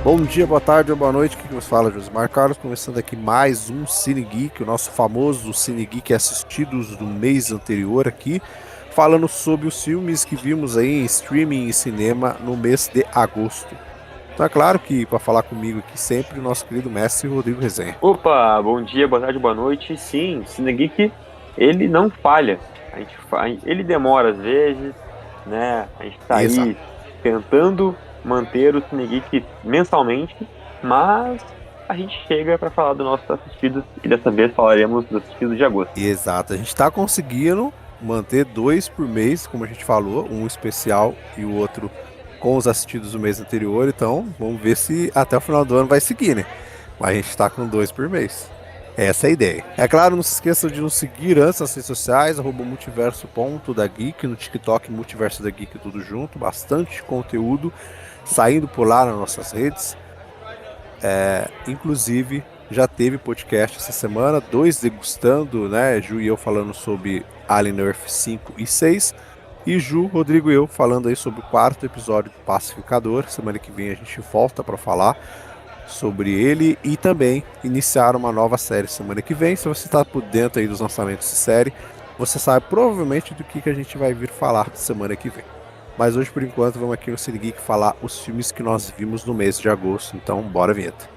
Bom dia, boa tarde ou boa noite, que nos fala Josmar Carlos, começando aqui mais um Cine Geek, o nosso famoso Cine Geek assistidos do mês anterior aqui, falando sobre os filmes que vimos aí em streaming e cinema no mês de agosto. Então é claro que para falar comigo aqui sempre o nosso querido mestre Rodrigo Resenha. Opa, bom dia, boa tarde, boa noite. Sim, o Cine Geek, ele não falha. Ele demora às vezes, né? A gente tá Exato. aí tentando manter o Cine Geek mensalmente, mas a gente chega para falar dos nossos assistidos e dessa vez falaremos dos assistidos de agosto. Exato, a gente está conseguindo manter dois por mês, como a gente falou, um especial e o outro com os assistidos do mês anterior, então vamos ver se até o final do ano vai seguir, né? Mas a gente está com dois por mês. Essa é a ideia. É claro, não se esqueçam de nos seguir antes nas redes sociais, @multiverso.da_geek, no TikTok Multiverso da Geek, tudo junto, bastante conteúdo saindo por lá nas nossas redes. Inclusive, já teve podcast essa semana, dois degustando, né? Ju e eu falando sobre Alien Earth 5 e 6. E Ju, Rodrigo e eu falando aí sobre o quarto episódio do Pacificador. Semana que vem a gente volta para falar sobre ele e também iniciar uma nova série semana que vem. Se você está por dentro aí dos lançamentos de série, você sabe provavelmente do que a gente vai vir falar semana que vem. Mas hoje, por enquanto, vamos aqui no Cine Geek falar os filmes que nós vimos no mês de agosto. Então, bora, vinheta.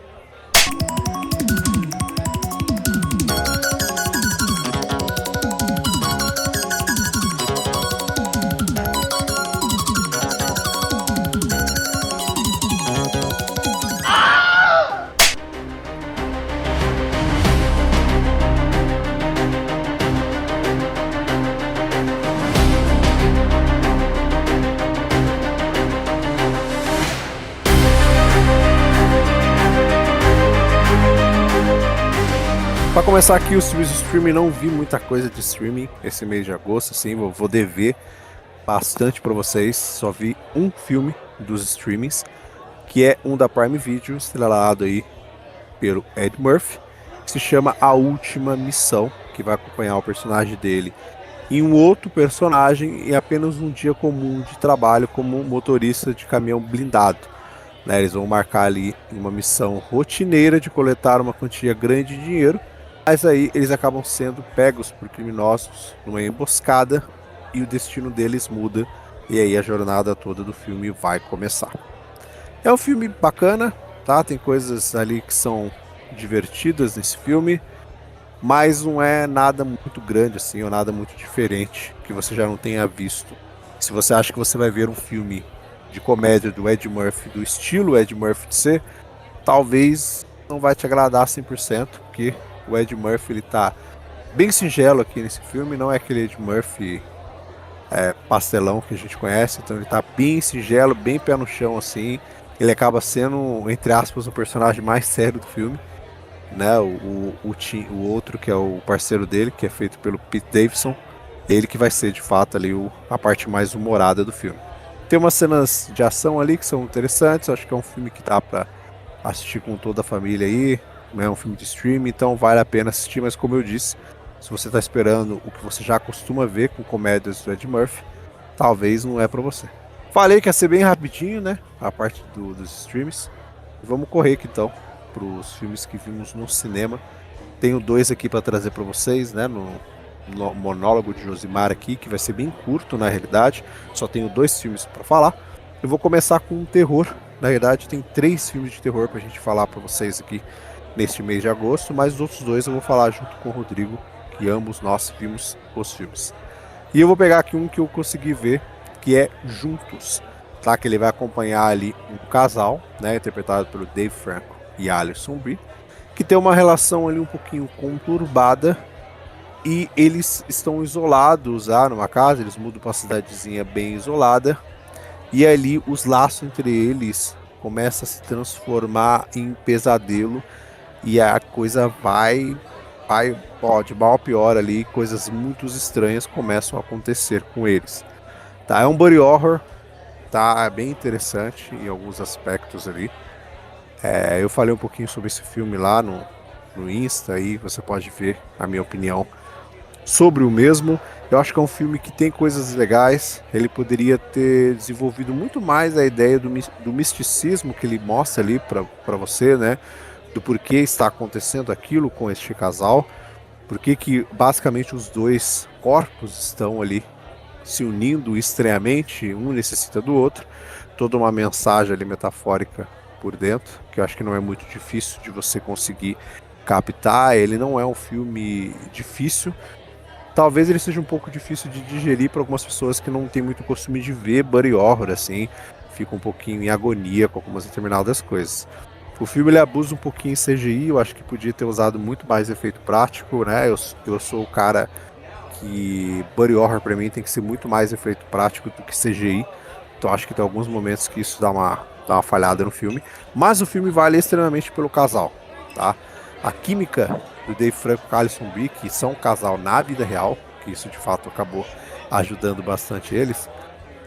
Para começar aqui, os filmes de streaming, não vi muita coisa de streaming esse mês de agosto, assim, vou dever bastante para vocês. Só vi um filme dos streamings, que é um da Prime Video, estrelado aí pelo Ed Murphy, que se chama A Última Missão, que vai acompanhar o personagem dele e um outro personagem em apenas um dia comum de trabalho como motorista de caminhão blindado. Né, eles vão marcar ali uma missão rotineira de coletar uma quantia grande de dinheiro, mas aí eles acabam sendo pegos por criminosos numa emboscada e o destino deles muda, e aí a jornada toda do filme vai começar. É um filme bacana, tá? Tem coisas ali que são divertidas nesse filme, mas não é nada muito grande assim, ou nada muito diferente que você já não tenha visto. Se você acha que você vai ver um filme de comédia do Ed Murphy, do estilo Ed Murphy de ser, talvez não vai te agradar 100%, porque o Ed Murphy ele tá bem singelo aqui nesse filme, não é aquele Ed Murphy pastelão que a gente conhece, então ele tá bem singelo, bem pé no chão assim. Ele acaba sendo, entre aspas, o personagem mais sério do filme, né? O outro que é o parceiro dele, que é feito pelo Pete Davidson, ele que vai ser de fato ali a parte mais humorada do filme. Tem umas cenas de ação ali que são interessantes, acho que é um filme que dá pra assistir com toda a família aí, é um filme de streaming, então vale a pena assistir, mas como eu disse, se você tá esperando o que você já costuma ver com comédias do Ed Murphy, talvez não é pra você. Falei que ia ser bem rapidinho, né, a parte dos streams. Vamos correr aqui então pros filmes que vimos no cinema. Tenho dois aqui pra trazer pra vocês, né, no monólogo de Josimar aqui, que vai ser bem curto na realidade, só tenho dois filmes pra falar. Eu vou começar com um terror. Na verdade, tem três filmes de terror pra gente falar pra vocês aqui neste mês de agosto, mas os outros dois eu vou falar junto com o Rodrigo, que ambos nós vimos os filmes. E eu vou pegar aqui um que eu consegui ver, que é Juntos, tá? Que ele vai acompanhar ali um casal, né, interpretado pelo Dave Franco e Alison Brie, que tem uma relação ali um pouquinho conturbada e eles estão isolados numa casa, eles mudam para uma cidadezinha bem isolada, e ali os laços entre eles começam a se transformar em pesadelo e a coisa vai de mal a pior ali, coisas muito estranhas começam a acontecer com eles. Tá, é um body horror, tá, é bem interessante em alguns aspectos ali. Eu falei um pouquinho sobre esse filme lá no Insta, aí você pode ver a minha opinião sobre o mesmo. Eu acho que é um filme que tem coisas legais. Ele poderia ter desenvolvido muito mais a ideia do misticismo que ele mostra ali para você, né? Do porquê está acontecendo aquilo com este casal. Por que basicamente os dois corpos estão ali se unindo estranhamente, um necessita do outro. Toda uma mensagem ali metafórica por dentro, que eu acho que não é muito difícil de você conseguir captar. Ele não é um filme difícil. Talvez ele seja um pouco difícil de digerir para algumas pessoas que não têm muito costume de ver body horror, assim. Fica um pouquinho em agonia com algumas determinadas coisas. O filme ele abusa um pouquinho em CGI, eu acho que podia ter usado muito mais efeito prático, né? Eu sou o cara que body horror pra mim tem que ser muito mais efeito prático do que CGI. Então acho que tem alguns momentos que isso dá uma falhada no filme. Mas o filme vale extremamente pelo casal, tá? A química do Dave Franco e Alison Brie, que são um casal na vida real, que isso de fato acabou ajudando bastante eles,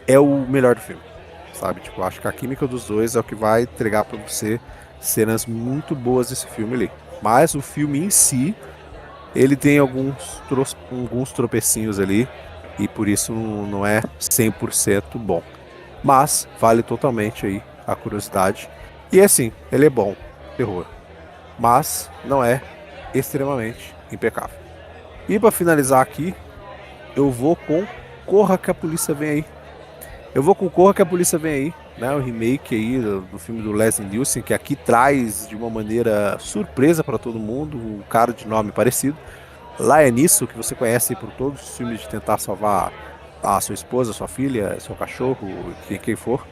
é o melhor do filme, sabe? Tipo, eu acho que a química dos dois é o que vai entregar pra você cenas muito boas desse filme ali. Mas o filme em si, ele tem alguns tropecinhos ali, e por isso não é 100% bom. Mas vale totalmente aí a curiosidade. E assim, ele é bom, terror, mas não é extremamente impecável. E para finalizar aqui, eu vou com Corra que a Polícia Vem Aí. Eu vou com Corra que a Polícia Vem Aí, né? O remake aí do filme do Leslie Nielsen, que aqui traz de uma maneira surpresa para todo mundo, um cara de nome parecido. Lá é nisso que você conhece por todos os filmes de tentar salvar a sua esposa, sua filha, seu cachorro, quem for.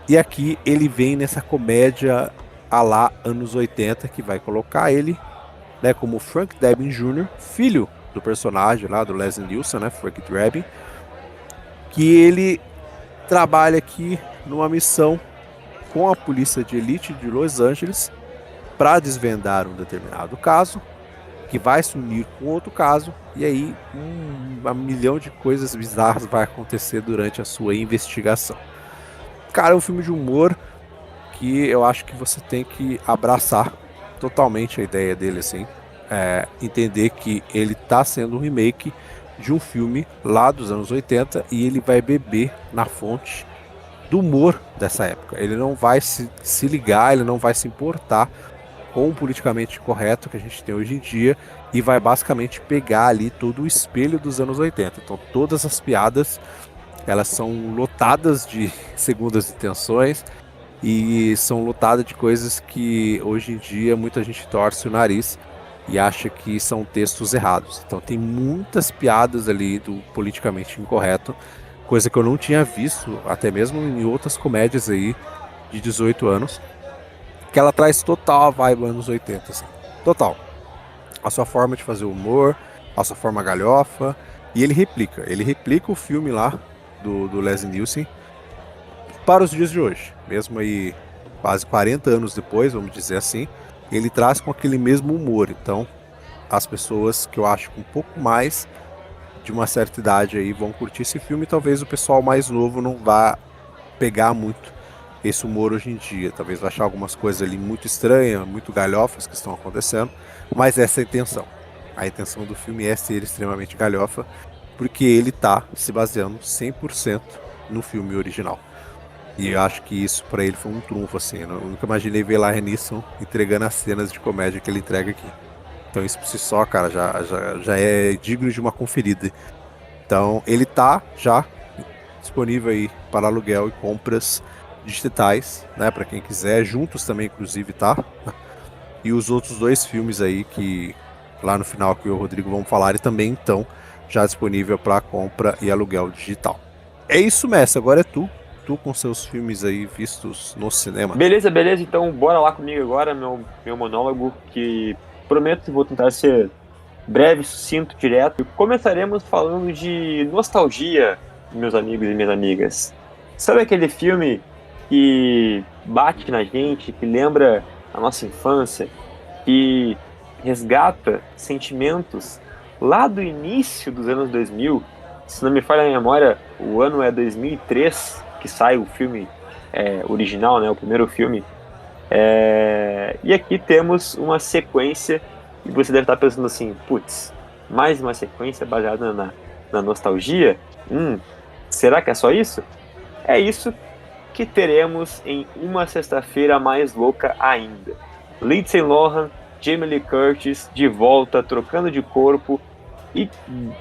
E aqui ele vem nessa comédia à lá anos 80, que vai colocar ele, né, como Frank Drebin Jr., filho do personagem lá do Leslie Nielsen, né, Frank Drebin, que ele trabalha aqui numa missão com a polícia de elite de Los Angeles para desvendar um determinado caso, que vai se unir com outro caso, e aí um milhão de coisas bizarras vai acontecer durante a sua investigação. Cara, é um filme de humor que eu acho que você tem que abraçar totalmente a ideia dele, assim. Entender que ele tá sendo um remake de um filme lá dos anos 80 e ele vai beber na fonte do humor dessa época. Ele não vai se ligar, ele não vai se importar com o politicamente correto que a gente tem hoje em dia e vai basicamente pegar ali todo o espelho dos anos 80. Então todas as piadas, elas são lotadas de segundas intenções e são lotadas de coisas que hoje em dia muita gente torce o nariz e acha que são textos errados. Então tem muitas piadas ali do politicamente incorreto, coisa que eu não tinha visto, até mesmo em outras comédias aí de 18 anos, que ela traz total a vibe anos 80, assim. Total. A sua forma de fazer humor, a sua forma galhofa, e ele replica o filme lá do Leslie Nielsen para os dias de hoje. Mesmo aí quase 40 anos depois, vamos dizer assim, ele traz com aquele mesmo humor. Então, as pessoas que eu acho com um pouco mais de uma certa idade aí vão curtir esse filme, e talvez o pessoal mais novo não vá pegar muito esse humor hoje em dia. Talvez vai achar algumas coisas ali muito estranhas, muito galhofas que estão acontecendo, mas essa é a intenção. A intenção do filme é ser extremamente galhofa, porque ele tá se baseando 100% no filme original. E eu acho que isso pra ele foi um trunfo, assim. Eu nunca imaginei ver lá Nisson entregando as cenas de comédia que ele entrega aqui. Então isso por si só, cara, já é digno de uma conferida. Então ele tá já disponível aí para aluguel e compras digitais, né, para quem quiser, juntos também inclusive, tá? E os outros dois filmes aí que lá no final que eu e o Rodrigo vamos falar e também estão já disponível para compra e aluguel digital. É isso, Messi, agora é tu com seus filmes aí vistos no cinema. Beleza, beleza, então bora lá comigo agora, meu monólogo, que prometo que vou tentar ser breve, sucinto, direto. Começaremos falando de nostalgia, meus amigos e minhas amigas. Sabe aquele filme que bate na gente, que lembra a nossa infância, que resgata sentimentos lá do início dos anos 2000? Se não me falha a memória, o ano é 2003, que sai o filme original, né, o primeiro filme. E aqui temos uma sequência e você deve estar pensando assim, putz, mais uma sequência baseada na nostalgia? Será que é só isso? É isso que teremos em Uma Sexta-feira Mais Louca Ainda. Lindsay Lohan, Jamie Lee Curtis de volta, trocando de corpo.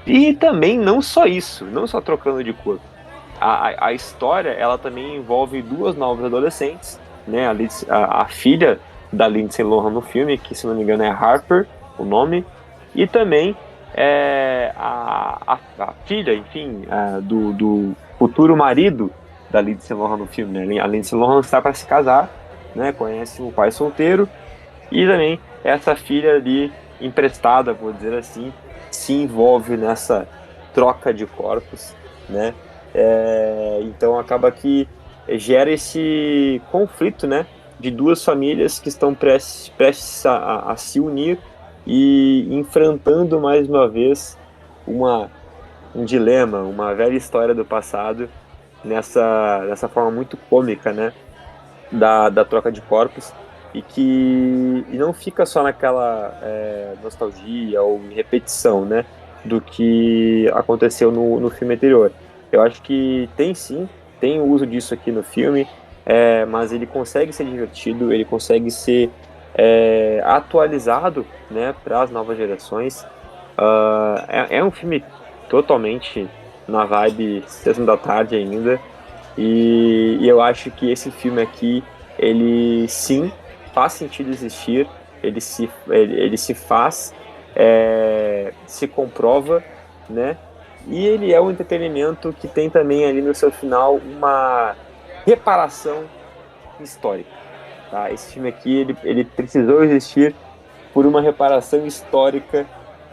E também não só isso, não só trocando de corpo. A história, ela também envolve duas novas adolescentes, né? A filha da Lindsay Lohan no filme, que se não me engano é Harper, o nome, e também a filha, enfim, do futuro marido da Lindsay Lohan no filme, né? A Lindsay Lohan está para se casar, né? Conhece um pai solteiro, e também essa filha ali emprestada, vou dizer assim, se envolve nessa troca de corpos, né? Então acaba que gera esse conflito, né? De duas famílias que estão prestes a se unir e enfrentando mais uma vez uma, um dilema, uma velha história do passado nessa forma muito cômica, né? Da troca de corpos e não fica só naquela nostalgia ou repetição, né, do que aconteceu no filme anterior. Eu acho que tem sim, tem o uso disso aqui no filme, mas ele consegue ser divertido, ele consegue ser atualizado, né, para as novas gerações. É um filme totalmente na vibe Sessão da Tarde ainda, e eu acho que esse filme aqui, ele sim faz sentido existir, ele se faz, se comprova, né? E ele é um entretenimento que tem também ali no seu final uma reparação histórica, tá? Esse filme aqui, ele precisou existir por uma reparação histórica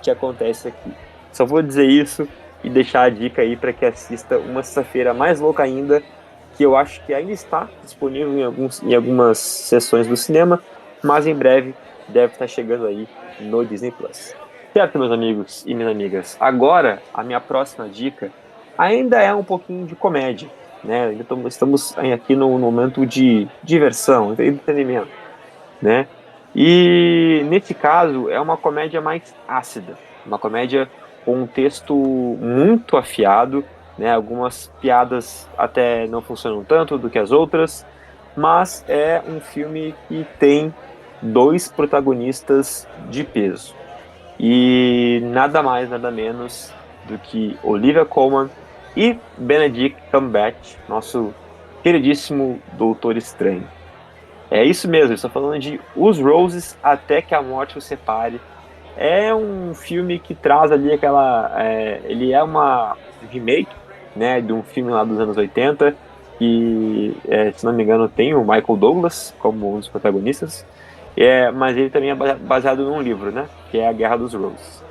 que acontece aqui. Só vou dizer isso e deixar a dica aí para que assista Uma Sexta-feira Mais Louca Ainda, que eu acho que ainda está disponível em algumas sessões do cinema, mas em breve deve estar chegando aí no Disney Plus. Certo, meus amigos e minhas amigas? Agora, a minha próxima dica ainda é um pouquinho de comédia, né? Estamos aqui no momento de diversão, entretenimento, né? E nesse caso é uma comédia mais ácida, uma comédia com um texto muito afiado, né? Algumas piadas até não funcionam tanto do que as outras, mas é um filme que tem dois protagonistas de peso. E nada mais, nada menos do que Olivia Colman e Benedict Cumberbatch, nosso queridíssimo Doutor Estranho. É isso mesmo, estou falando de Os Roses Até que a Morte os Separe. É um filme que traz ali aquela. Ele é uma remake, né, de um filme lá dos anos 80, que, se não me engano, tem o Michael Douglas como um dos protagonistas, mas ele também é baseado num livro, né, que é A Guerra dos Roses.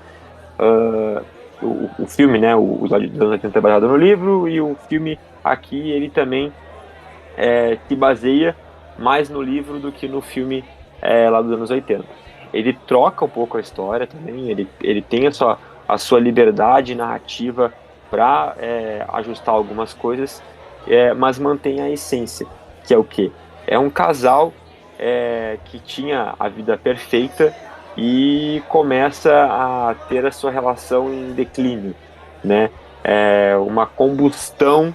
O filme, né, os dos anos 80 é baseado no livro, e o filme aqui ele também se baseia mais no livro do que no filme lá dos anos 80. Ele troca um pouco a história também, ele tem a sua liberdade narrativa para ajustar algumas coisas, mas mantém a essência, que é o quê? É um casal que tinha a vida perfeita e começa a ter a sua relação em declínio, né? Uma combustão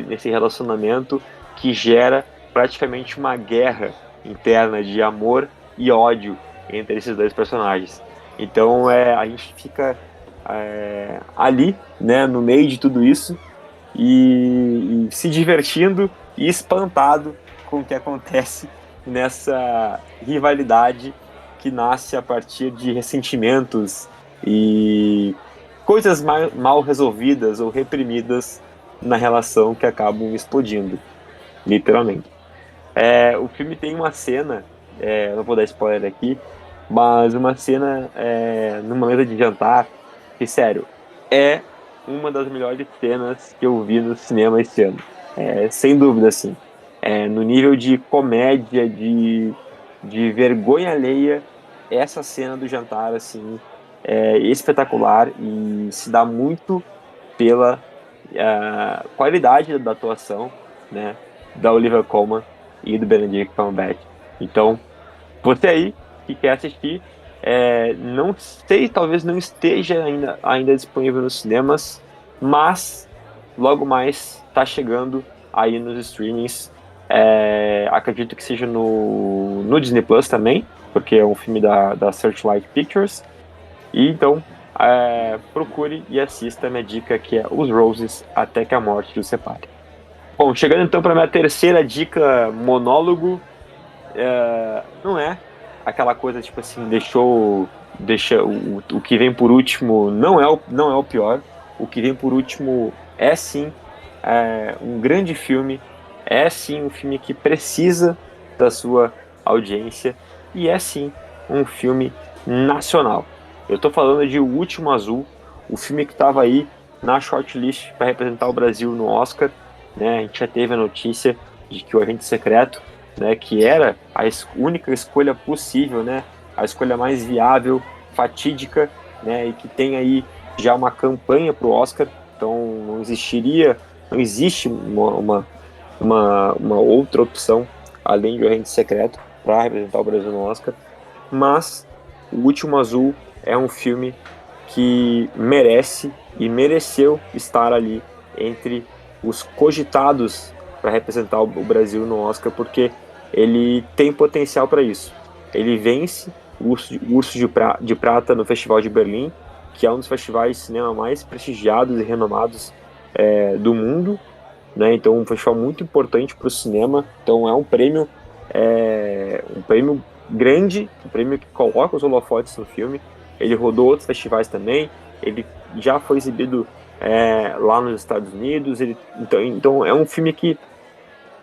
nesse relacionamento que gera praticamente uma guerra interna de amor e ódio entre esses dois personagens. Então a gente fica ali, né, no meio de tudo isso e se divertindo e espantado com o que acontece nessa rivalidade que nasce a partir de ressentimentos e coisas mal resolvidas ou reprimidas na relação que acabam explodindo, literalmente. O filme tem uma cena, não vou dar spoiler aqui, mas uma cena numa mesa de jantar que, sério, é uma das melhores cenas que eu vi no cinema esse ano. Sem dúvida, assim. No nível de comédia, de vergonha alheia, essa cena do jantar, assim, é espetacular e se dá muito pela qualidade da atuação, né, da Olivia Colman e do Benedict Cumberbatch. Então, você aí que quer assistir, Não sei, talvez não esteja ainda disponível nos cinemas, mas logo mais está chegando aí nos streamings. Acredito que seja no Disney Plus também, porque é um filme da Searchlight Pictures. E então, procure e assista a minha dica, que é Os Roses Até que a Morte os Separe. Bom, chegando então para minha terceira dica, monólogo. Não é aquela coisa tipo assim, deixa o que vem por último não é o pior. O que vem por último é sim um grande filme, é sim um filme que precisa da sua audiência e é sim um filme nacional. Eu estou falando de O Último Azul, o filme que estava aí na shortlist para representar o Brasil no Oscar, né? A gente já teve a notícia de que o Agente Secreto, né, que era a única escolha possível, né, a escolha mais viável, fatídica, né, e que tem aí já uma campanha para o Oscar, então não existe uma outra opção além de O Agente Secreto para representar o Brasil no Oscar, mas O Último Azul é um filme que merece e mereceu estar ali entre os cogitados para representar o Brasil no Oscar, porque ele tem potencial para isso. Ele vence o Urso de Prata no Festival de Berlim, que é um dos festivais de cinema mais prestigiados e renomados do mundo, né? Então, um festival muito importante para o cinema. Então, um prêmio grande, um prêmio que coloca os holofotes no filme. Ele rodou outros festivais também. Ele já foi exibido lá nos Estados Unidos. Então, é um filme que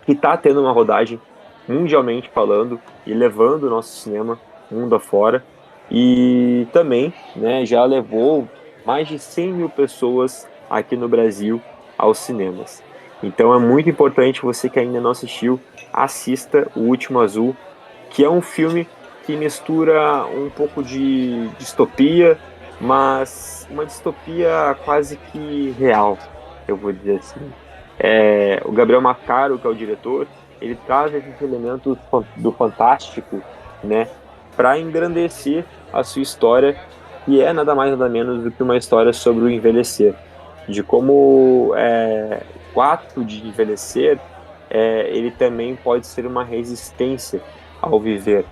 está tendo uma rodagem mundialmente falando e levando o nosso cinema mundo afora. E também, né, já levou mais de 100 mil pessoas aqui no Brasil aos cinemas. Então é muito importante, você que ainda não assistiu, assista O Último Azul, que é um filme que mistura um pouco de distopia, mas uma distopia quase que real, eu vou dizer assim. O Gabriel Macaro, que é o diretor, ele traz esses elementos do fantástico, né, para engrandecer a sua história, que é nada mais nada menos do que uma história sobre o envelhecer, de como o ato de envelhecer, ele também pode ser uma resistência ao viver,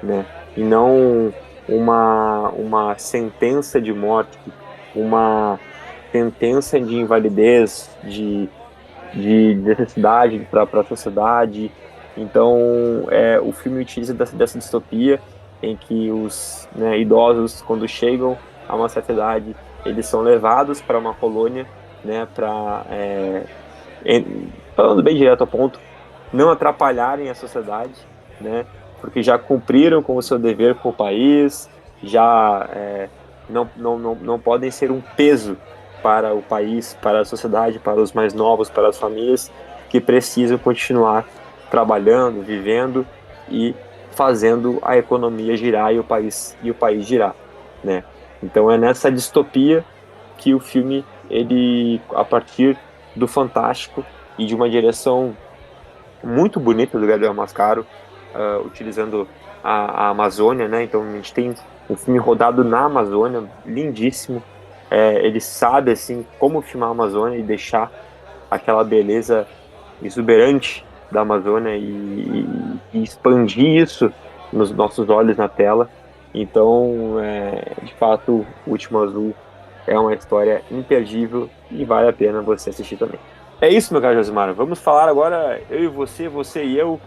né, e não uma sentença de morte, uma sentença de invalidez, de necessidade para a sociedade. Então, o filme utiliza dessa distopia em que os, né, idosos, quando chegam a uma certa idade, eles são levados para uma colônia, né, falando bem direto ao ponto, não atrapalharem a sociedade, né, porque já cumpriram com o seu dever com o país, já não podem ser um peso para o país, para a sociedade, para os mais novos, para as famílias que precisam continuar trabalhando, vivendo e fazendo a economia girar e o país girar, né? Então é nessa distopia que o filme, ele, a partir do fantástico e de uma direção muito bonita do Gabriel Mascaro, utilizando a Amazônia, né? Então a gente tem um filme rodado na Amazônia, lindíssimo. Ele sabe assim como filmar a Amazônia e deixar aquela beleza exuberante da Amazônia e expandir isso nos nossos olhos na tela. Então, de fato, O Último Azul é uma história imperdível e vale a pena você assistir também. É isso, meu caro Josimar. Vamos falar agora, eu e você e eu.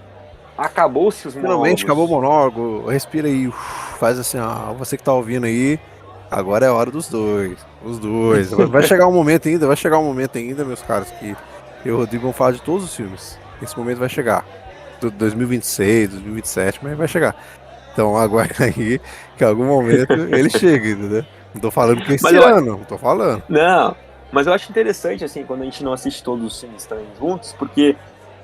Acabou-se os Finalmente acabou o monólogos. monólogo. Respira aí. Faz assim, ó. Você que tá ouvindo aí. Agora é a hora dos dois. Os dois. Vai chegar um momento ainda, meus caros, que eu e o Rodrigo vamos falar de todos os filmes. Esse momento vai chegar. 2026, 2027, mas vai chegar. Então aguarda aí que em algum momento ele chega, entendeu? Não tô falando que é Mas esse ano, não tô falando. não, mas eu acho interessante, assim, quando a gente não assiste todos os filmes também juntos, porque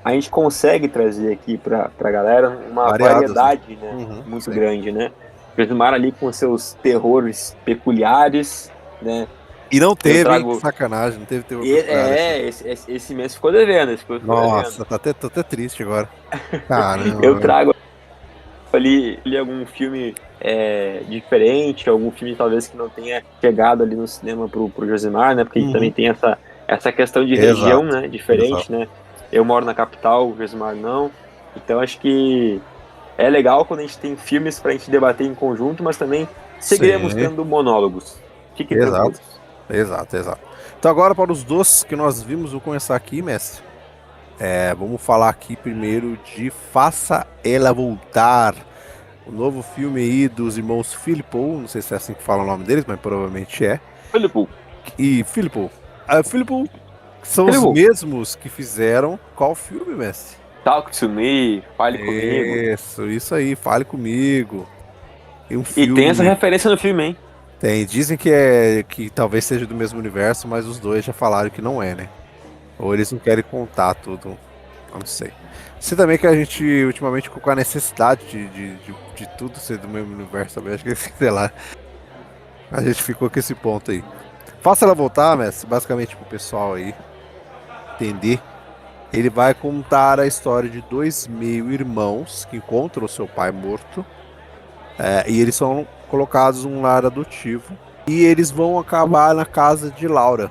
a gente consegue trazer aqui pra galera uma Variados, né? variedade, né, muito Sim. grande, né? Josimar ali com seus terrores peculiares, né? E não Eu teve, hein? trago. Sacanagem, não teve terror peculiar esse. Esse mês ficou devendo, esse mês ficou devendo. Nossa, tô até triste agora. Caramba, Eu velho. trago ali algum filme diferente, algum filme talvez que não tenha chegado ali no cinema pro Josimar, né? Porque a gente também Uhum. tem essa questão de região, Exato, né? Diferente, exato. né? Eu moro na capital, o Josimar não. Então acho que é legal quando a gente tem filmes pra gente debater em conjunto, mas também seguiremos Sim, tendo monólogos. Fiquem exato, tranquilos. exato, exato. Então agora para os dois que nós vimos, vou começar aqui, mestre. Vamos falar aqui primeiro de Faça Ela Voltar, o novo filme aí dos irmãos Philippou, não sei se é assim que fala o nome deles, mas provavelmente é. Filipe, E Philippou. Philippou são os Filipe, mesmos que fizeram qual filme, mestre? talk to me, fale comigo. Isso aí, fale comigo. E um E tem essa filme. referência no filme, hein? Tem, dizem que talvez seja do mesmo universo, mas os dois já falaram que não é, né? Ou eles não querem contar tudo. Eu não sei. Sei também que a gente ultimamente ficou com a necessidade de tudo ser do mesmo universo também. Acho que, sei lá, a gente ficou com esse ponto aí. Faça ela voltar, Messi, basicamente pro pessoal aí entender. Ele vai contar a história de dois meio-irmãos que encontram o seu pai morto. E eles são colocados num lar adotivo. E eles vão acabar na casa de Laura,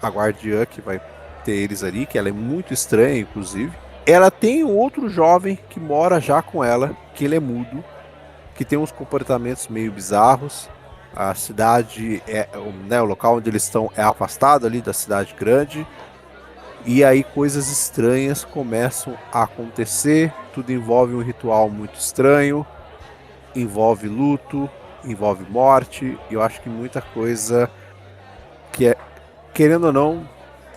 a guardiã que vai ter eles ali, que ela é muito estranha, inclusive. Ela tem um outro jovem que mora já com ela, que ele é mudo, que tem uns comportamentos meio bizarros. A cidade né, o local onde eles estão é afastado ali da cidade grande. E aí coisas estranhas começam a acontecer. Tudo envolve um ritual muito estranho, envolve luto, envolve morte. E eu acho que muita coisa que é, querendo ou não,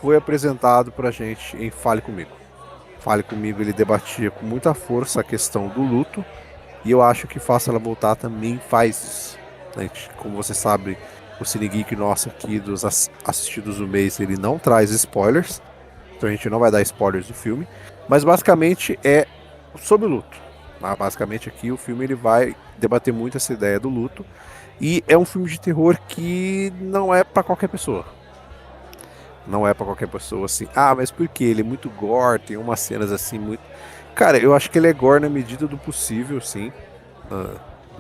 foi apresentado pra gente em Fale Comigo. Fale Comigo, ele debatia com muita força a questão do luto, e eu acho que Faça Ela Voltar também faz isso. Né? Como você sabe, o Cine Geek nosso aqui dos assistidos do mês, ele não traz spoilers, então a gente não vai dar spoilers do filme, mas basicamente é sobre o luto. Basicamente aqui o filme ele vai debater muito essa ideia do luto, e é um filme de terror que não é para qualquer pessoa. Não é pra qualquer pessoa assim. Ah, mas por quê? Ele é muito gore, tem umas cenas assim muito. Cara, eu acho que ele é gore na medida do possível, sim.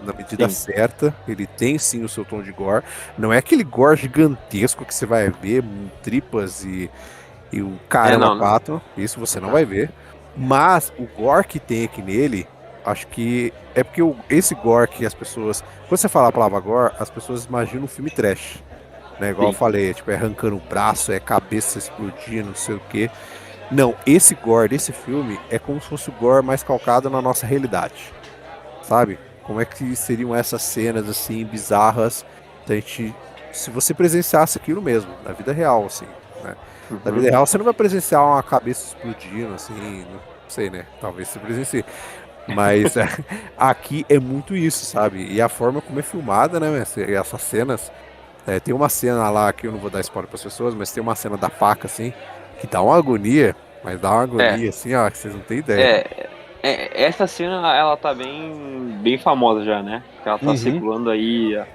Na medida Sim. certa. Ele tem sim o seu tom de gore. Não é aquele gore gigantesco que você vai ver, tripas e o caramba Não, não. quatro. Isso você não vai ver. Mas o gore que tem aqui nele, acho que é porque esse gore que as pessoas. Quando você fala a palavra gore, as pessoas imaginam um filme trash. Né, igual eu Sim. falei, tipo, é arrancando o braço, é cabeça explodindo, não sei o quê. Não, esse gore desse filme é como se fosse o gore mais calcado na nossa realidade, sabe? Como é que seriam essas cenas, assim, bizarras, da gente, se você presenciasse aquilo mesmo, na vida real, assim, né? Na Uhum. vida real, você não vai presenciar uma cabeça explodindo, assim, não sei, né? Talvez você presencie. Mas aqui é muito isso, sabe? E a forma como é filmada, né? Essas cenas. Tem uma cena lá que eu não vou dar spoiler para as pessoas, mas tem uma cena da faca, assim, que dá uma agonia, mas dá uma É, agonia, assim, ó, que vocês não têm ideia. essa cena ela tá bem famosa já, né? Ela tá Uhum. circulando aí a Ah,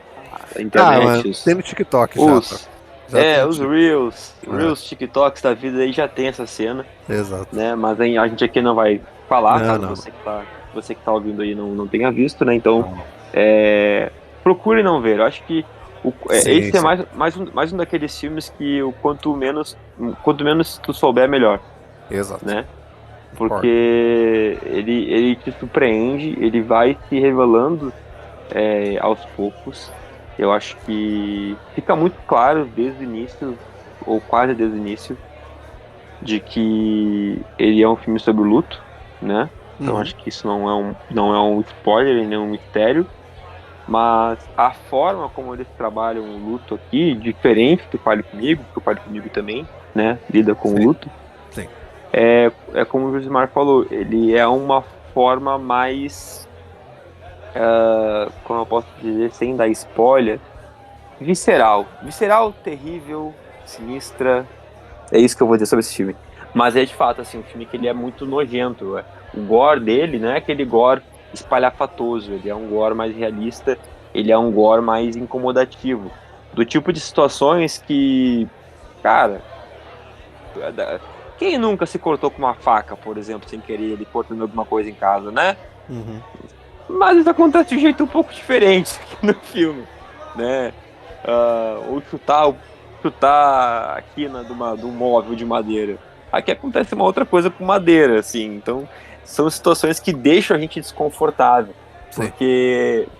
mano, internet, tem no TikTok já, tá? os, Já tem no os TikTok. Reels, TikToks da vida aí já tem essa cena, Exato. né? Mas aí a gente aqui não vai falar, Não, caso não, não. você que tá ouvindo aí não tenha visto, né? Então, Não, não. procure não ver. Eu acho que Sim, esse é sim. mais um daqueles filmes que quanto menos tu souber, melhor, Exato. né? Concordo. Porque ele te surpreende, ele vai se revelando aos poucos. Eu acho que fica muito claro desde o início, ou quase desde o início, de que ele é um filme sobre luto, né? Então Uhum. acho que isso não é um spoiler, nem um mistério. Mas a forma como eles trabalham o luto aqui, diferente do Fale Comigo, porque o Fale Comigo também, né, lida com o Sim, luto, sim. é como o Josimar falou, ele é uma forma mais, como eu posso dizer, sem dar spoiler, visceral. Visceral, terrível, sinistra, é isso que eu vou dizer sobre esse filme. Mas é de fato, assim, um filme que ele é muito nojento. O gore dele não é aquele gore espalhafatoso, ele é um gore mais realista, ele é um gore mais incomodativo. Do tipo de situações que, cara, quem nunca se cortou com uma faca, por exemplo, sem querer, ele cortando alguma coisa em casa, né? Uhum. Mas isso acontece de um jeito um pouco diferente aqui no filme, né? Ou chutar a quina do móvel de madeira. Aqui acontece uma outra coisa com madeira, assim. Então, são situações que deixam a gente desconfortável, Sim.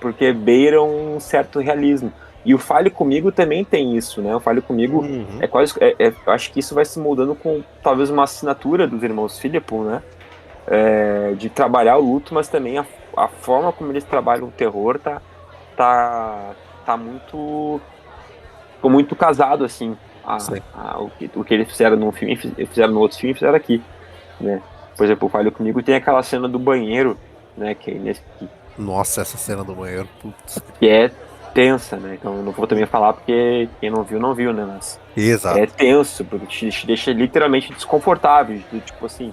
porque beiram um certo realismo. E o Fale Comigo também tem isso, né? O Fale Comigo Uhum. é quase. Eu acho que isso vai se moldando com talvez uma assinatura dos irmãos Philippon, né? De trabalhar o luto, mas também a forma como eles trabalham o terror tá, tá muito, ficou muito casado, assim, Sim. o que eles fizeram num filme, fizeram no outro filme, fizeram aqui, né? Por exemplo, o Falho Comigo tem aquela cena do banheiro, né, Nossa, essa cena do banheiro. Putz. que é tensa, né? Então eu não vou também falar porque quem não viu, não viu, né? Mas é Exato. tenso, porque te deixa literalmente desconfortável, tipo assim,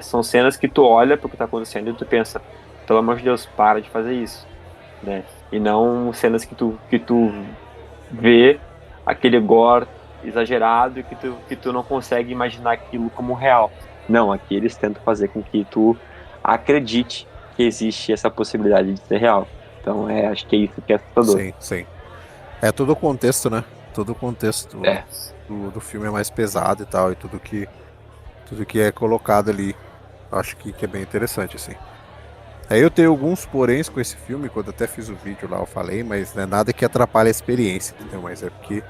são cenas que tu olha pro que tá acontecendo e tu pensa, pelo amor de Deus, para de fazer isso, né? E não cenas que tu vê aquele gore exagerado e que tu não consegue imaginar aquilo como real. Não, aqui eles tentam fazer com que tu acredite que existe essa possibilidade de ser real. Então, acho que é isso que é assustador. Sim, sim. É todo o contexto, né? Todo o contexto É. do filme é mais pesado e tal, e tudo que é colocado ali, acho que é bem interessante, assim. Aí eu tenho alguns poréns com esse filme, quando até fiz o vídeo lá eu falei, mas não é nada que atrapalhe a experiência, entendeu? Mas é porque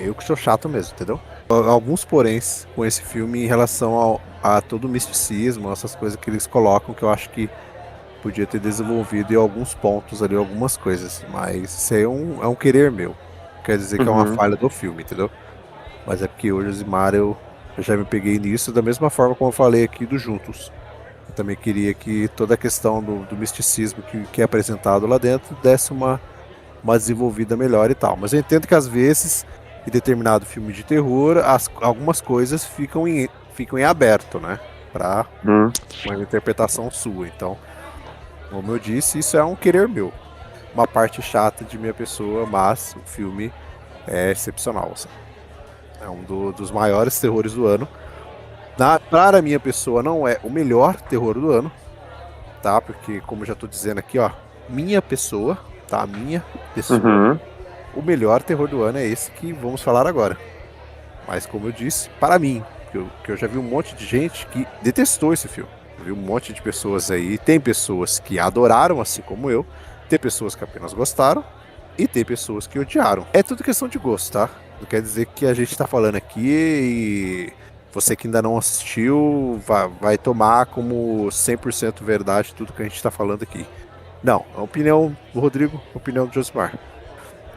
eu que sou chato mesmo, entendeu? Alguns poréns com esse filme em relação a todo o misticismo, essas coisas que eles colocam, que eu acho que podia ter desenvolvido em alguns pontos ali, algumas coisas, mas isso aí é um querer meu. Quer dizer que é uma Uhum. falha do filme, entendeu? Mas é porque hoje, Zimar, eu já me peguei nisso, da mesma forma como eu falei aqui do Juntos. Eu também queria que toda a questão do misticismo que é apresentado lá dentro desse uma desenvolvida melhor e tal. Mas eu entendo que às vezes, em determinado filme de terror, algumas coisas ficam em aberto, né? Pra Uhum. uma interpretação sua. Então, como eu disse, isso é um querer meu. Uma parte chata de minha pessoa, mas o filme é excepcional, assim. É um dos maiores terrores do ano. Para a minha pessoa, não é o melhor terror do ano, tá? Porque, como eu já tô dizendo aqui, ó, minha pessoa, tá? Minha pessoa, Uhum. o melhor terror do ano é esse que vamos falar agora. Mas, como eu disse, para mim, que eu já vi um monte de gente que detestou esse filme. Eu vi um monte de pessoas aí. Tem pessoas que adoraram, assim como eu. Tem pessoas que apenas gostaram. E tem pessoas que odiaram. É tudo questão de gosto, tá? Não quer dizer que a gente tá falando aqui e você que ainda não assistiu vai tomar como 100% verdade tudo que a gente tá falando aqui. Não, a opinião do Rodrigo, a opinião do Josmar.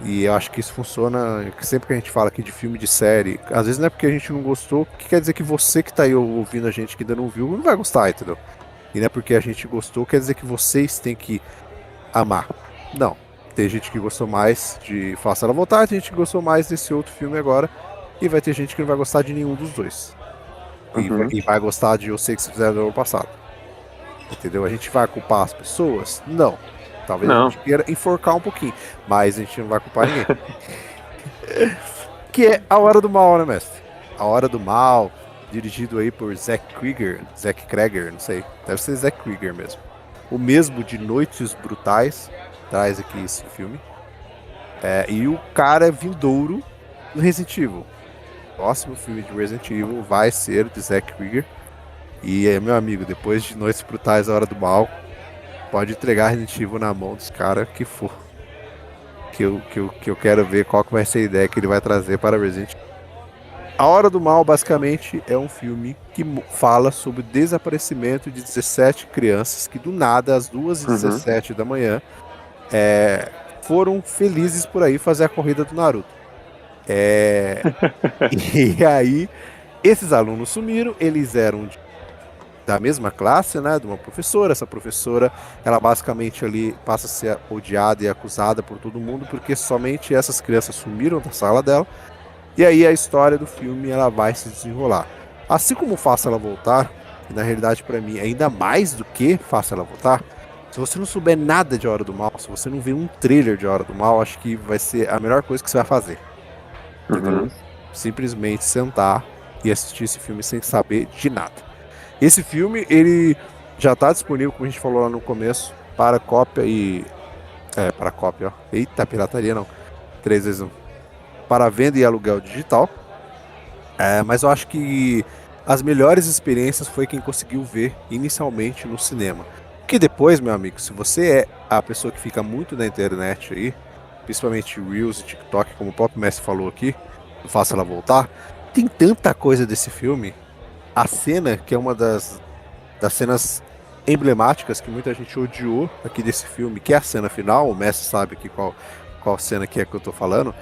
E eu acho que isso funciona sempre que a gente fala aqui de filme, de série. Às vezes não é porque a gente não gostou, que quer dizer que você que tá aí ouvindo a gente que ainda não viu, não vai gostar, entendeu? E não é porque a gente gostou, quer dizer que vocês têm que amar. Não. Tem gente que gostou mais de Faça Ela Voltar, tem gente que gostou mais desse outro filme agora. E vai ter gente que não vai gostar de nenhum dos dois. Uhum. E vai gostar de Eu Sei Que Se Fizeram no ano passado. Entendeu? A gente vai culpar as pessoas? Não. Talvez a Não. gente queira enforcar um pouquinho, mas a gente não vai culpar ninguém. Que é A Hora do Mal, né, mestre? A Hora do Mal, dirigido aí por Zack Kreger, não sei. Deve ser Zack Kreger mesmo. O mesmo de Noites Brutais, traz aqui esse filme. E o cara é vindouro do Resident Evil. O próximo filme de Resident Evil vai ser de Zack Krieger. E meu amigo, depois de Noites Brutais, A Hora do Mal, pode entregar Resident Evil na mão dos caras que for. Que eu quero ver qual que vai ser a ideia que ele vai trazer para Resident Evil. A Hora do Mal, basicamente, é um filme que fala sobre o desaparecimento de 17 crianças que, do nada, às Uhum. 2h17 da manhã, é, foram felizes por aí fazer a corrida do Naruto. E aí, esses alunos sumiram, eles eram da mesma classe, né, de uma professora. Essa professora, ela basicamente ali passa a ser odiada e acusada por todo mundo, porque somente essas crianças sumiram da sala dela. E aí a história do filme, ela vai se desenrolar. Assim como Faça Ela Voltar, que na realidade para mim, ainda mais do que Faça Ela Voltar, se você não souber nada de Hora do Mal, se você não ver um trailer de Hora do Mal, acho que vai ser a melhor coisa que você vai fazer. Entendeu? Uhum. Simplesmente sentar e assistir esse filme sem saber de nada. Esse filme, ele Já tá disponível, como a gente falou lá no começo, para cópia e... para cópia, ó. Eita, pirataria não. Três vezes um. Para venda e aluguel digital. Mas eu acho que as melhores experiências foi quem conseguiu ver inicialmente no cinema. Que depois, meu amigo, se você é a pessoa que fica muito na internet aí, principalmente Reels e TikTok, como o próprio Messi falou aqui, faça ela voltar, tem tanta coisa desse filme. A cena, que é uma das cenas emblemáticas que muita gente odiou aqui desse filme, que é a cena final, o Messi sabe aqui qual cena que é que eu tô falando,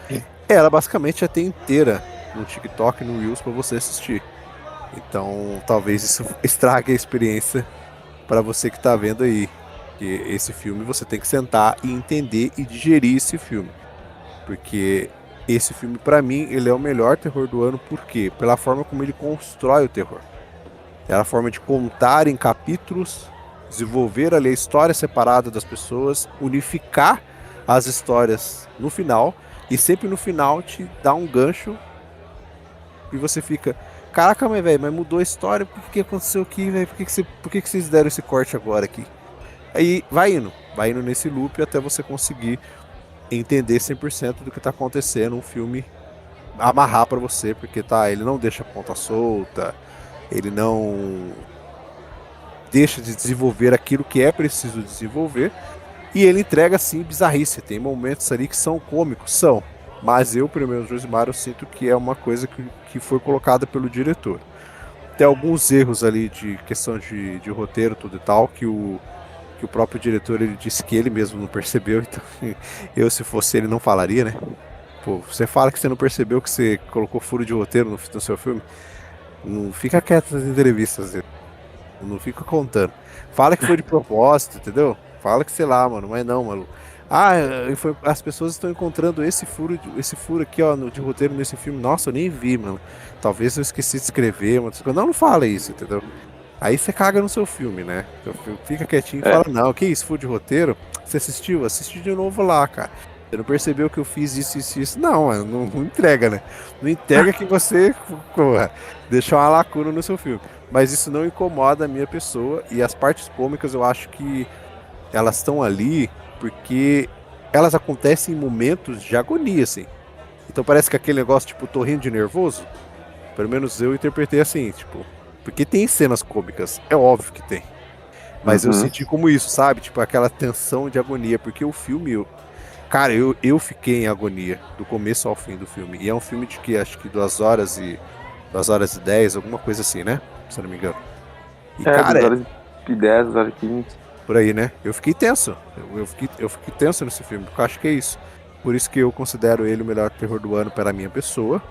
ela basicamente é ter inteira no TikTok e no Reels para você assistir. Então, talvez isso estrague a experiência para você que tá vendo aí. Que esse filme você tem que sentar e entender e digerir esse filme. Porque esse filme, para mim, ele é o melhor terror do ano. Por quê? Pela forma como ele constrói o terror. É a forma de contar em capítulos, desenvolver ali a história separada das pessoas, unificar as histórias no final. E sempre no final te dá um gancho e você fica, caraca, mas velho, mas mudou a história, por que aconteceu aqui, velho? Por que vocês deram esse corte agora aqui? Aí vai indo nesse loop até você conseguir entender 100% do que tá acontecendo, um filme amarrar pra você, porque tá, ele não deixa a ponta solta, ele não deixa de desenvolver aquilo que é preciso desenvolver, e ele entrega assim bizarrice, tem momentos ali que são cômicos, são, mas eu, pelo menos, Josimar, eu sinto que é uma coisa que foi colocada pelo diretor. Tem alguns erros ali de questão de roteiro, tudo e tal, que o próprio diretor ele disse que ele mesmo não percebeu, então eu, se fosse ele, não falaria, né? Pô, você fala que você não percebeu que você colocou furo de roteiro no seu filme, não fica quieto nas entrevistas, não fica contando. Fala que foi de propósito, entendeu? Fala que sei lá, mano, mas não, mano. Ah, as pessoas estão encontrando esse furo aqui, ó, de roteiro nesse filme. Nossa, eu nem vi, mano. Talvez eu esqueci de escrever, mas não fala isso, entendeu? Aí você caga no seu filme, né? Então, fica quietinho e É, fala, não, que isso, furo de roteiro? Você assistiu? Assiste de novo lá, cara. Você não percebeu que eu fiz isso, isso, isso? Não, mano, não entrega, né? Não entrega que você, porra, deixou uma lacuna no seu filme. Mas isso não incomoda a minha pessoa. E as partes cômicas eu acho que elas estão ali porque elas acontecem em momentos de agonia, assim. Então parece que aquele negócio, tipo, tô rindo de nervoso. Pelo menos eu interpretei assim, tipo. Porque tem cenas cômicas, é óbvio que tem. Mas eu uhum. senti como isso, sabe? Tipo, aquela tensão de agonia. Porque o filme, cara, eu fiquei em agonia do começo ao fim do filme. E é um filme de que acho que 2 horas e 10, alguma coisa assim, né? Se eu não me engano. E, É, cara, 2 horas e 10, 2 horas e 15. por aí, né? Eu fiquei tenso. Eu fiquei tenso nesse filme, porque eu acho que é isso. Por isso que eu considero ele o melhor terror do ano para a minha pessoa.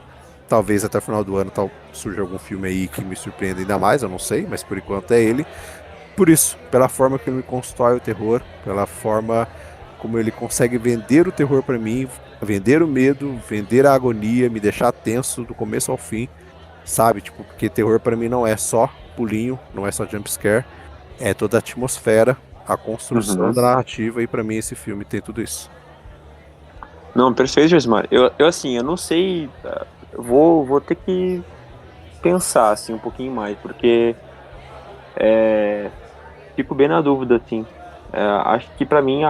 Talvez até o final do ano surja algum filme aí que me surpreenda ainda mais, eu não sei, mas por enquanto é ele. Por isso, pela forma que ele me constrói o terror, pela forma como ele consegue vender o terror para mim, vender o medo, vender a agonia, me deixar tenso do começo ao fim, sabe? Tipo, porque terror para mim não é só pulinho, não é só jump scare, é toda a atmosfera, a construção Uhum. da narrativa e para mim esse filme tem tudo isso. Não, perfeito, Josmar. Eu assim, eu não sei. Eu vou ter que pensar assim um pouquinho mais, porque fico bem na dúvida, assim. Acho que pra mim,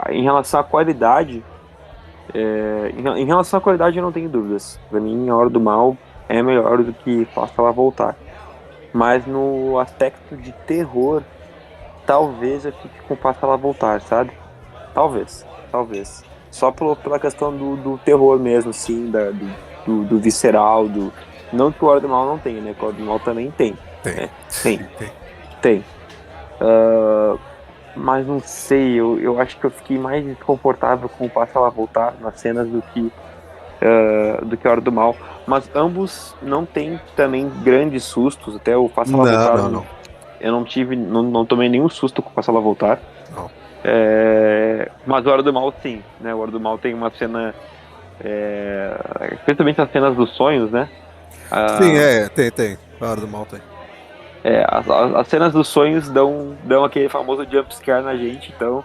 em relação à qualidade, em relação à qualidade eu não tenho dúvidas. Pra mim, A Hora do Mal é melhor do que Faça Ela Voltar. Mas no aspecto de terror, talvez eu fique com Faça Ela Voltar, sabe? Talvez. Só pela questão do terror mesmo, assim, do visceral, Não que o Hora do Mal não tenha, né? Que o Hora do Mal também tem, Tem, né? Tem, tem. tem. Mas não sei, eu acho que eu fiquei mais desconfortável com o Passa Ela Voltar nas cenas do que a Hora do Mal. Mas ambos não têm também grandes sustos. Até o Passa Ela Não, Voltar, não, não. eu não tomei nenhum susto com o Passa Ela Voltar. Não. Mas a Hora do Mal, sim, né? A Hora do Mal tem uma cena, principalmente as cenas dos sonhos, né? Sim, Ah, tem. A hora do mal tem. as cenas dos sonhos dão aquele famoso jumpscare na gente, então,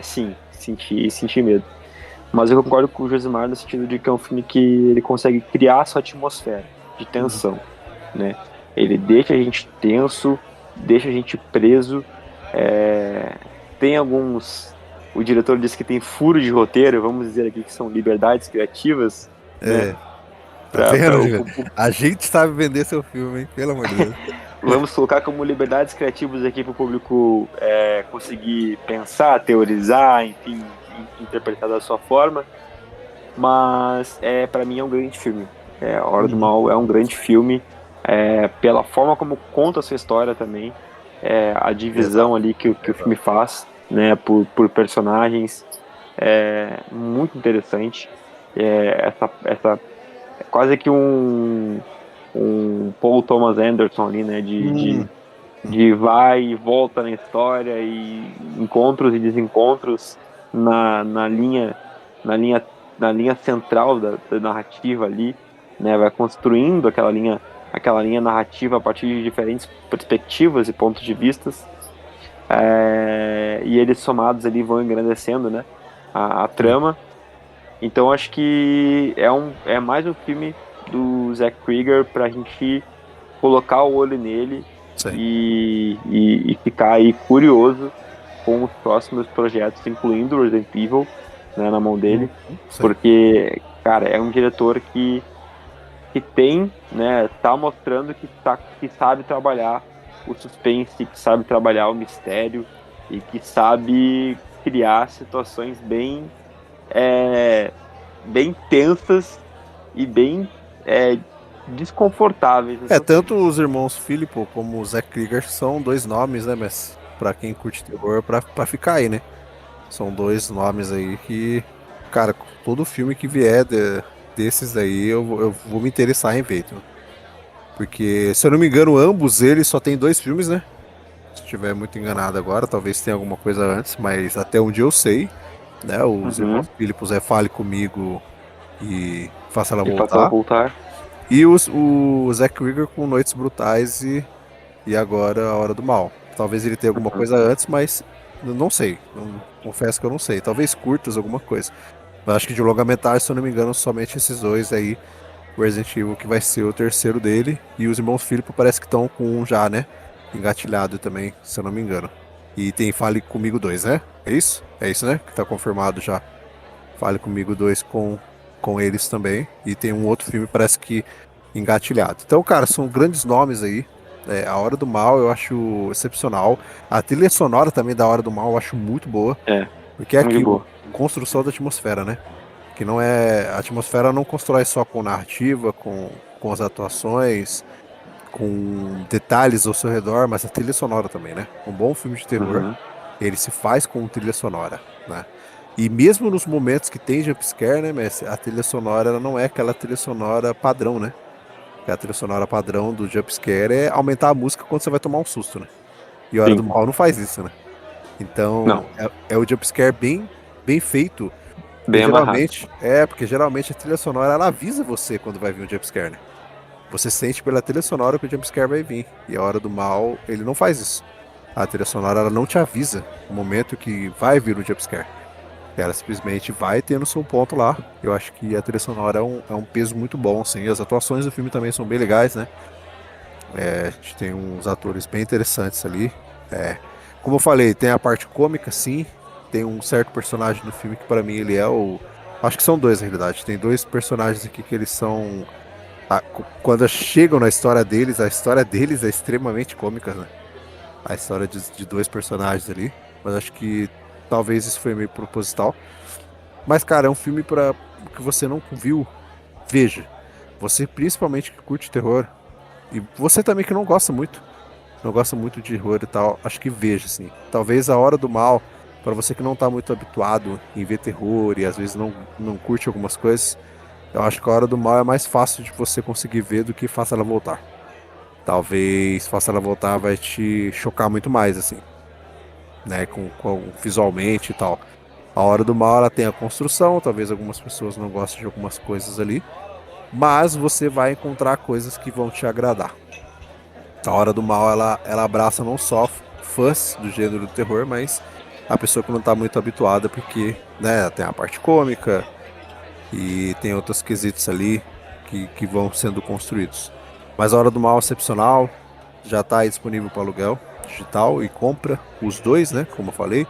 sim, senti medo. Mas eu concordo com o Josimar no sentido de que é um filme que ele consegue criar a sua atmosfera de Uhum. tensão, né? Ele deixa a gente tenso deixa a gente preso. Tem alguns. O diretor disse que tem furo de roteiro, vamos dizer aqui que são liberdades criativas, né? É, tá vendo, Júlio? A gente sabe vender seu filme, hein? Pelo amor de Deus. Vamos colocar como liberdades criativas aqui para o público conseguir pensar, teorizar, enfim, interpretar da sua forma. Mas para mim é um grande filme. A Hora do Mal é um grande filme, pela forma como conta a sua história também, a divisão ali que o filme faz, né, por personagens, muito interessante. Essa é quase que um Paul Thomas Anderson ali, né, de vai e volta na história e encontros e desencontros na linha na linha na linha central da narrativa ali, né, vai construindo aquela linha narrativa a partir de diferentes perspectivas e pontos de vistas, e eles somados ali vão engrandecendo, né, a trama. Então acho que é mais um filme do Zack Krieger pra gente colocar o olho nele e ficar aí curioso com os próximos projetos, incluindo Resident Evil, né, na mão dele, porque, cara, é um diretor que tem, né, tá mostrando que sabe trabalhar o suspense, que sabe trabalhar o mistério e que sabe criar situações bem tensas e bem desconfortáveis. Tanto os irmãos Philippo como o Zack Krieger são dois nomes, né, mas pra quem curte terror, pra ficar aí, né? São dois nomes aí que, cara, todo filme que vier desses aí, eu vou me interessar em ver, então. Porque, se eu não me engano, ambos eles só tem 2 filmes, né? Se estiver muito enganado agora, talvez tenha alguma coisa antes, mas até onde eu sei, né? Os irmãos Philippos Fale Comigo e Faça Ela Voltar. E o Zack Krieger com Noites Brutais e agora A Hora do Mal. Talvez ele tenha alguma coisa antes, mas não sei. Confesso que eu não sei. Talvez curtas, alguma coisa. Mas acho que de longa-metragem, se eu não me engano, somente esses dois aí. O Resident Evil que vai ser o terceiro dele. E os irmãos Philippo parece que estão com um já, né? Engatilhado também, se eu não me engano. E tem Fale Comigo 2, né? É isso? É isso, né? Que tá confirmado já. Fale Comigo 2 com eles também. E tem um outro filme, parece que engatilhado. Então, cara, são grandes nomes aí. A Hora do Mal eu acho excepcional. A trilha sonora também da Hora do Mal eu acho muito boa. Porque é aquilo, construção da atmosfera, né? Que não é. A atmosfera não constrói só com narrativa, com as atuações, com detalhes ao seu redor, mas a trilha sonora também, né? Um bom filme de terror, ele se faz com trilha sonora, né? E mesmo nos momentos que tem jumpscare, né, Messi, a trilha sonora ela não é aquela trilha sonora padrão, né? Porque a trilha sonora padrão do jumpscare é aumentar a música quando você vai tomar um susto, né? E a Hora do Mal não faz isso, né? Então, é o jumpscare bem feito. Bem geralmente, porque geralmente a trilha sonora ela avisa você quando vai vir um jumpscare, né? Você sente pela trilha sonora que o jumpscare vai vir. E a Hora do Mal, ele não faz isso. A trilha sonora ela não te avisa o momento que vai vir o jumpscare. Ela simplesmente vai tendo seu ponto lá. Eu acho que a trilha sonora é um peso muito bom, assim. As atuações do filme também são bem legais, né? A gente tem uns atores bem interessantes ali. Como eu falei, tem a parte cômica, sim. Tem um certo personagem no filme que pra mim ele é o... Acho que são dois, na realidade. Tem dois personagens aqui que eles são... Quando chegam na história deles, a história deles é extremamente cômica, né? A história de dois personagens ali. Mas acho que talvez isso foi meio proposital. Mas, cara, é um filme para que você não viu, veja. Você principalmente que curte terror, e você também que não gosta muito de terror e tal, acho que veja, assim. Talvez A Hora do Mal, para você que não tá muito habituado em ver terror e às vezes não curte algumas coisas, eu acho que A Hora do Mal é mais fácil de você conseguir ver do que Faça Ela Voltar. Talvez Faça Ela Voltar vai te chocar muito mais, assim, né, com visualmente e tal. A Hora do Mal ela tem a construção, talvez algumas pessoas não gostem de algumas coisas ali, mas você vai encontrar coisas que vão te agradar. A Hora do Mal ela abraça não só fãs do gênero do terror, mas a pessoa que não está muito habituada, porque, né, tem a parte cômica e tem outros quesitos ali que vão sendo construídos. Mas A Hora do Mal é excepcional, já está disponível para aluguel, digital e compra os dois, né? Como eu falei.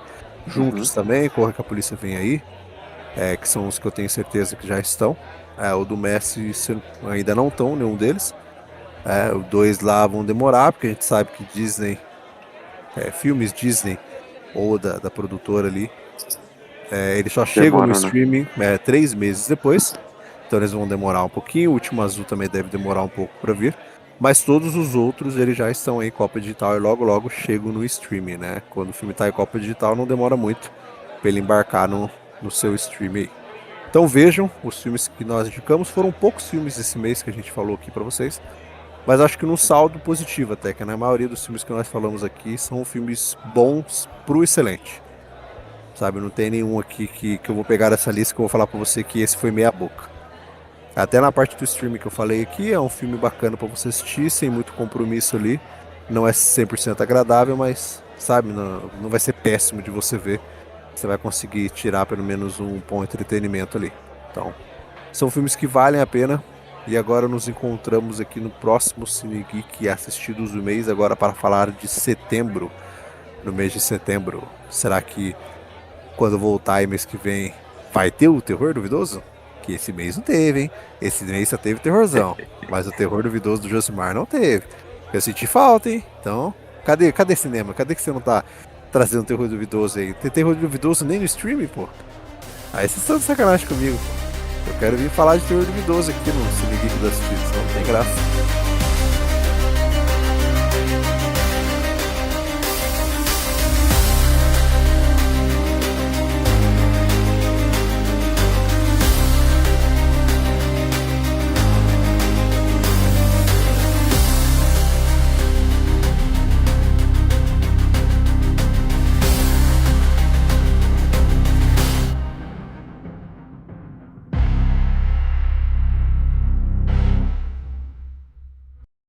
Juntos também, Corre que a Polícia Vem Aí. Que são os que eu tenho certeza que já estão. O do Messi ainda não estão, nenhum deles. Os dois lá vão demorar, porque a gente sabe que Disney, filmes Disney ou da produtora ali, eles só chegam no streaming 3 meses depois. Então eles vão demorar um pouquinho. O Último Azul também deve demorar um pouco para vir. Mas todos os outros eles já estão em cópia digital e logo logo chegam no streaming, né? Quando o filme está em cópia digital não demora muito para ele embarcar no seu streaming. Então vejam os filmes que nós indicamos. Foram poucos filmes esse mês que a gente falou aqui para vocês, mas acho que num saldo positivo até, que na maioria dos filmes que nós falamos aqui são filmes bons pro excelente. Sabe, não tem nenhum aqui que eu vou pegar essa lista que eu vou falar para você que esse foi meia boca. Até na parte do streaming que eu falei aqui, é um filme bacana para você assistir, sem muito compromisso ali. Não é 100% agradável, mas, sabe, não vai ser péssimo de você ver. Você vai conseguir tirar pelo menos um bom entretenimento ali. Então, são filmes que valem a pena. E agora nos encontramos aqui no próximo Cine Geek Assistidos do mês, agora para falar de setembro. No mês de setembro. Será que quando voltar aí mês que vem vai ter o Terror Duvidoso? Que esse mês não teve, hein? Esse mês só teve terrorzão. Mas o Terror Duvidoso do Josimar não teve. Eu senti falta, hein? Então, cadê cinema? Cadê que você não tá trazendo Terror Duvidoso aí? Tem Terror Duvidoso nem no streaming, pô? Aí vocês estão de sacanagem comigo. Eu quero vir falar de Terror Duvidoso aqui no Cine Geek das Assistidas. Não tem graça.